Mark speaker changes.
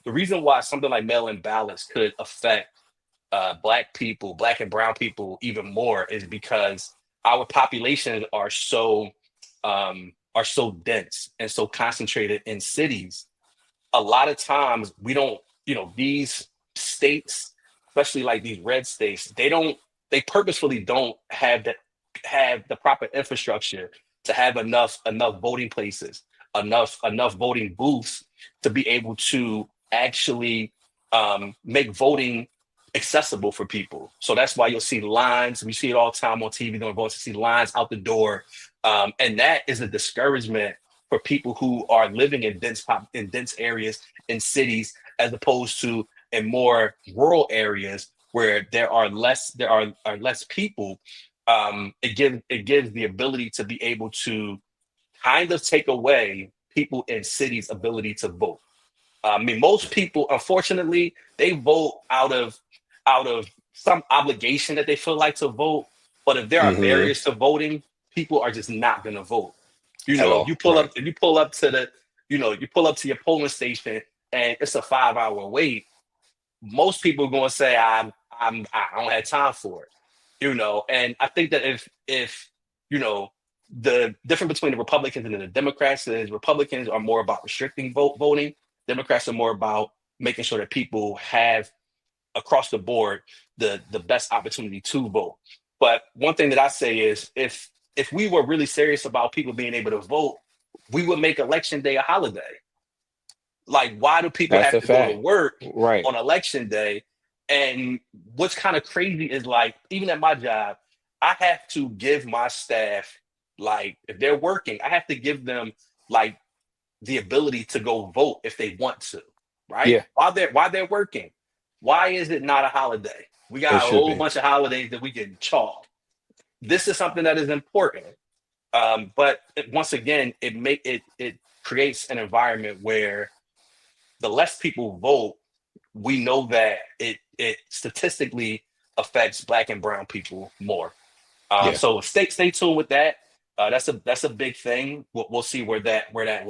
Speaker 1: the reason why something like mail-in ballots could affect black people, black and brown people even more is because our populations are so dense and so concentrated in cities. A lot of times we don't, these states, especially like these red states, they purposefully don't have the proper infrastructure to have enough voting places, enough voting booths to be able to actually make voting accessible for people. So that's why you'll see lines. We see it all the time on TV. Don't vote to see lines out the door, and that is a discouragement for people who are living in dense areas in cities, as opposed to in more rural areas where there are less people. It gives the ability to be able to kind of take away people in cities' ability to vote. I mean, most people, unfortunately, they vote out of some obligation that they feel like to vote. But if there are
Speaker 2: Hmm.
Speaker 1: barriers to voting, people are just not going to vote.
Speaker 2: At
Speaker 1: If you
Speaker 2: all. Right.
Speaker 1: pull up to you pull up to your polling station and it's a 5 hour wait, most people are going to say, I don't have time for it. And I think that if you know the difference between the Republicans and the Democrats is Republicans are more about restricting voting. Democrats are more about making sure that people have across the board the best opportunity to vote. But one thing that I say is if we were really serious about people being able to vote, we would make election day a holiday. Like, why do people
Speaker 2: That's
Speaker 1: have
Speaker 2: a
Speaker 1: to go to
Speaker 2: fact.
Speaker 1: work
Speaker 2: Right.
Speaker 1: on election day? And what's kind of crazy is, like, even at my job, I have to give my staff, like, if they're working, I have to give them like the ability to go vote if they want to, right?
Speaker 2: Yeah,
Speaker 1: While they're working. Why is it not a holiday? We
Speaker 2: it
Speaker 1: got a
Speaker 2: should
Speaker 1: whole
Speaker 2: be.
Speaker 1: bunch of holidays that we can chalk. This is something that is important. But once again, it creates an environment where the less people vote, we know that it statistically affects black and brown people more.
Speaker 2: Yeah.
Speaker 1: So stay tuned with that. That's a big thing. We'll see where that lands.